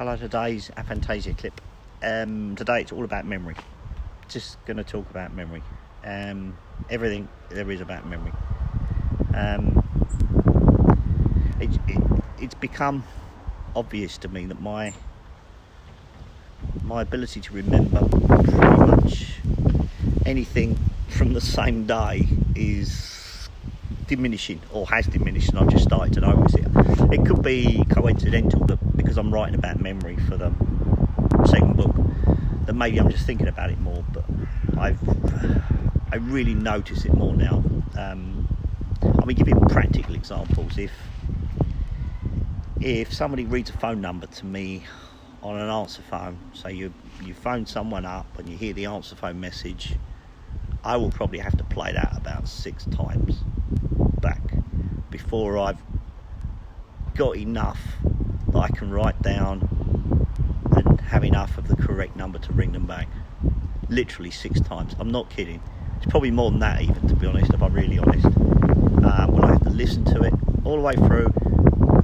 Hello, today's Aphantasia clip. Today it's all about memory. Just going to talk about memory. Everything there is about memory. It's become obvious to me that my ability to remember pretty much anything from the same day is diminishing, or has diminished, and I've just started to notice it. It could be coincidental that because I'm writing about memory for the second book, that maybe I'm just thinking about it more, but I really notice it more now. I'll be giving practical examples. If somebody reads a phone number to me on an answer phone, so you phone someone up and you hear the answer phone message, I will probably have to play that about 6 times back before I've got enough that I can write down and have enough of the correct number to ring them back. Literally 6 times. I'm not kidding. It's probably more than that even, to be honest, if I'm really honest. When I have to listen to it all the way through,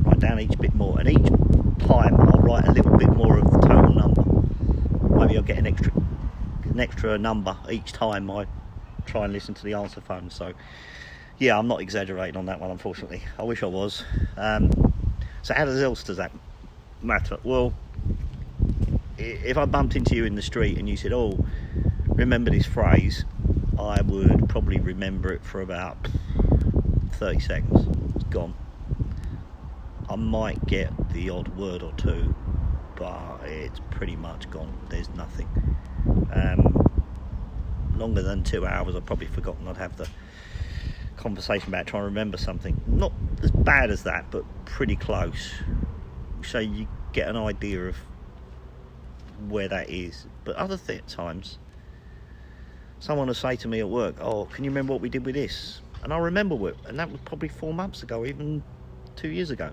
write down each bit more, and each time I'll write a little bit more of the total number. Maybe I'll get an extra number each time I try and listen to the answer phone. So yeah, I'm not exaggerating on that one, unfortunately. I wish I was. So how else does that matter? Well, if I bumped into you in the street and you said, "Oh, remember this phrase," I would probably remember it for about 30 seconds. It's gone. I might get the odd word or two, but it's pretty much gone. There's nothing. Longer than 2 hours, I've probably forgotten I'd have the conversation about trying to remember something. Not as bad as that, but pretty close. So you get an idea of where that is. But other times, someone will say to me at work, "Oh, can you remember what we did with this?" And I'll remember it, and that was probably 4 months ago, even 2 years ago.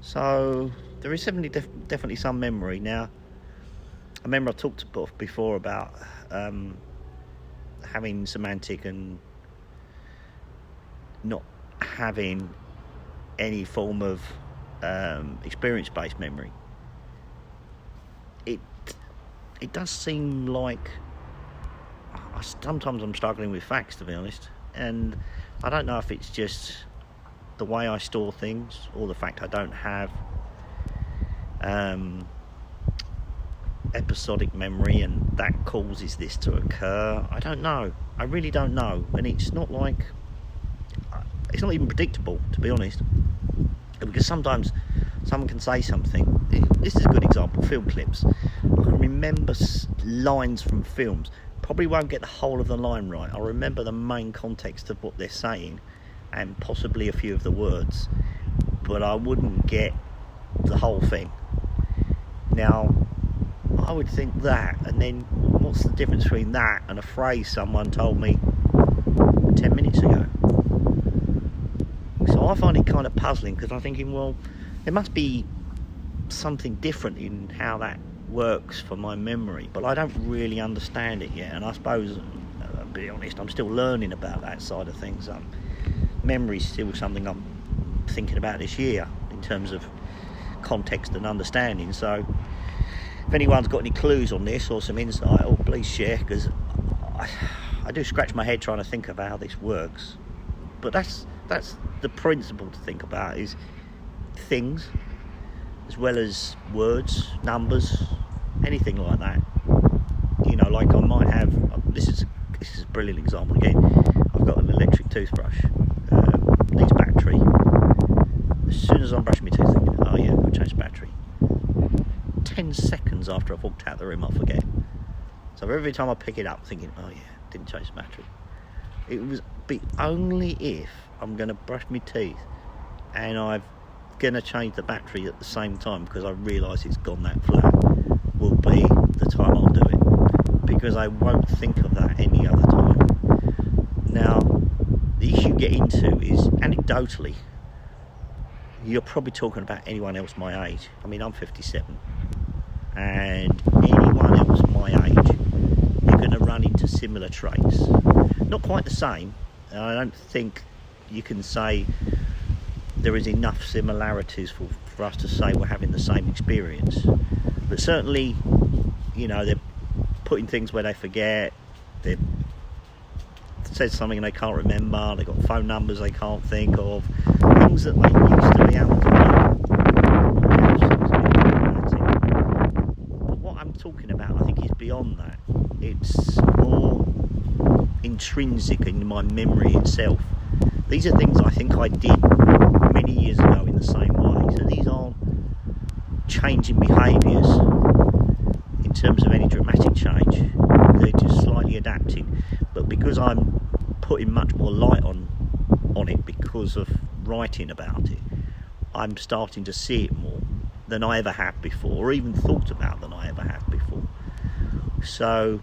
So there is definitely some memory. Now, I remember I talked before about having semantic and not having any form of experience-based memory. It does seem like sometimes I'm struggling with facts, to be honest, and I don't know if it's just the way I store things or the fact I don't have episodic memory and that causes this to occur. I don't know. I really don't know. And it's not even predictable, to be honest, because sometimes someone can say something. This is a good example. Film clips. I can remember lines from films. Probably won't get the whole of the line right. I'll remember the main context of what they're saying and possibly a few of the words, but I wouldn't get the whole thing. Now, I would think that, and then what's the difference between that and a phrase someone told me 10 minutes ago? So I find it kind of puzzling, because I'm thinking, well, there must be something different in how that works for my memory, but I don't really understand it yet. And I suppose, I'll be honest, I'm still learning about that side of things. Memory is still something I'm thinking about this year in terms of context and understanding. So if anyone's got any clues on this or some insight, please share, because I do scratch my head trying to think of how this works. But that's the principle to think about, is things as well as words, numbers, anything like that. You know, like I might have, this is a brilliant example again. I've got an electric toothbrush, needs battery. As soon as I'm brushing my teeth, thinking, "Oh yeah, I've got to change the battery." 10 seconds after I've walked out the room, I forget. So every time I pick it up, thinking, "Oh yeah, didn't change the battery." It was be only if I'm going to brush my teeth and I'm going to change the battery at the same time, because I realise it's gone that flat, will be the time I'll do it, because I won't think of that any other time. Now, the issue you get into is, anecdotally, you're probably talking about anyone else my age. I mean, I'm 57, and anyone else my age, you're going to run into similar traits. Not quite the same, and I don't think you can say there is enough similarities for us to say we're having the same experience, But certainly, you know, they're putting things where they forget, they've said something they can't remember, they've got phone numbers they can't think of, things that they used to be able to do. But what I'm talking about, I think, is beyond that. It's more intrinsic in my memory itself. These are things I think I did many years ago in the same way. So these aren't changing behaviours in terms of any dramatic change. They're just slightly adapting. But because I'm putting much more light on it because of writing about it, I'm starting to see it more than I ever have before, or even thought about than I ever have before. So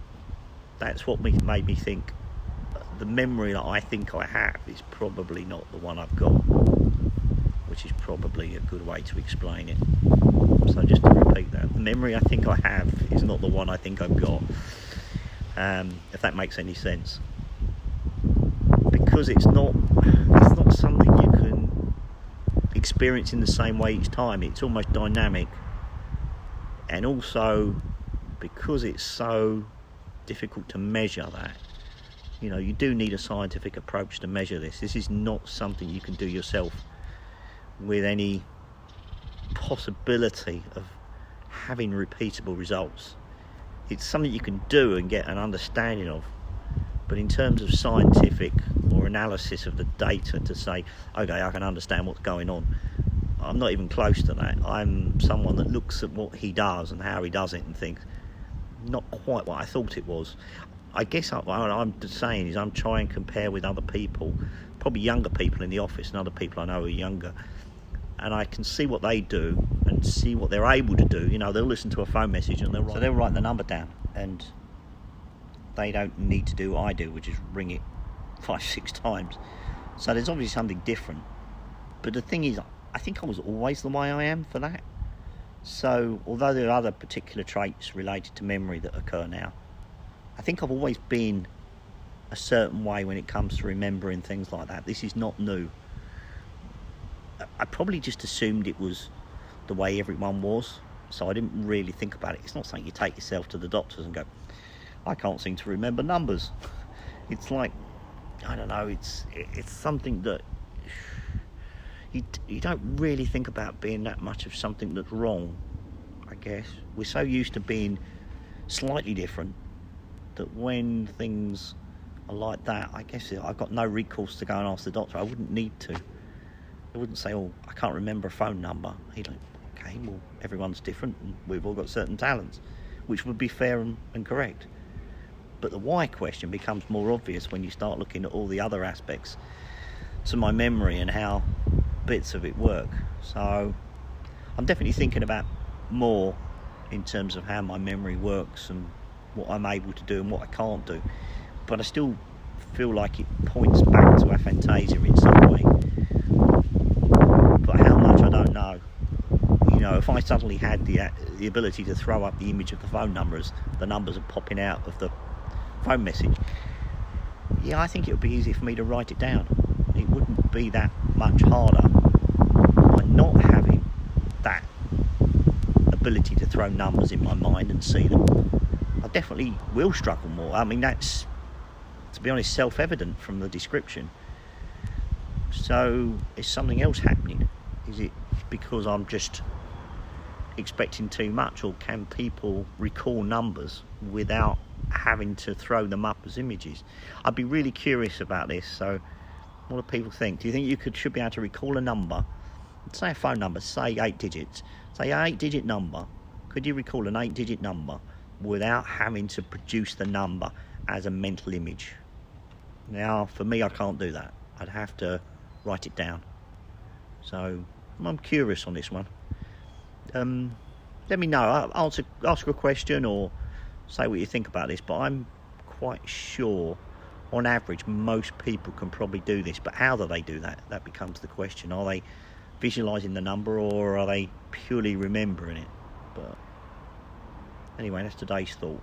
that's what made me think the memory that I think I have is probably not the one I've got, which is probably a good way to explain it. So just to repeat that, the memory I think I have is not the one I think I've got, if that makes any sense. Because it's not something you can experience in the same way each time. It's almost dynamic, and also because it's so difficult to measure that, you know, you do need a scientific approach to measure this. This is not something you can do yourself with any possibility of having repeatable results. It's something you can do and get an understanding of, but in terms of scientific or analysis of the data to say, okay, I can understand what's going on, I'm not even close to that. I'm someone that looks at what he does and how he does it and thinks, not quite what I thought it was. I guess what I'm saying is I'm trying to compare with other people, probably younger people in the office and other people I know who are younger, and I can see what they do and see what they're able to do. You know, they'll listen to a phone message and they'll write the number down, and they don't need to do what I do, which is ring it 5-6 times. So there's obviously something different. But the thing is, I think I was always the way I am for that. So although there are other particular traits related to memory that occur now, I think I've always been a certain way when it comes to remembering things like that. This is not new. I probably just assumed it was the way everyone was, so I didn't really think about it. It's not something you take yourself to the doctors and go, I can't seem to remember numbers. It's like, I don't know, it's something that you don't really think about being that much of something that's wrong, I guess. We're so used to being slightly different that when things are like that, I guess I've got no recourse to go and ask the doctor. I wouldn't need to. I wouldn't say, oh, I can't remember a phone number. He'd like, okay, well, everyone's different and we've all got certain talents, which would be fair and correct. But the why question becomes more obvious when you start looking at all the other aspects to my memory and how bits of it work. So I'm definitely thinking about more in terms of how my memory works and what I'm able to do and what I can't do. But I still feel like it points back to aphantasia in some way. But how much, I don't know. You know, if I suddenly had the ability to throw up the image of the phone numbers, the numbers are popping out of the phone message, yeah, I think it would be easy for me to write it down. It wouldn't be that much harder by not having that ability to throw numbers in my mind and see them. I definitely will struggle more. I mean, that's, to be honest, self-evident from the description. So is something else happening? Is it because I'm just expecting too much, or can people recall numbers without having to throw them up as images? I'd be really curious about this. So what do people think? Do you think you should be able to recall a number, say a phone number, say 8 digits, say an 8-digit number? Could you recall an 8-digit number without having to produce the number as a mental image? Now, for me, I can't do that. I'd have to write it down. So I'm curious on this one. Let me know. Ask a question or say what you think about this, but I'm quite sure on average most people can probably do this. But how do they do that? That becomes the question. Are they visualizing the number, or are they purely remembering it? But anyway, that's today's thought.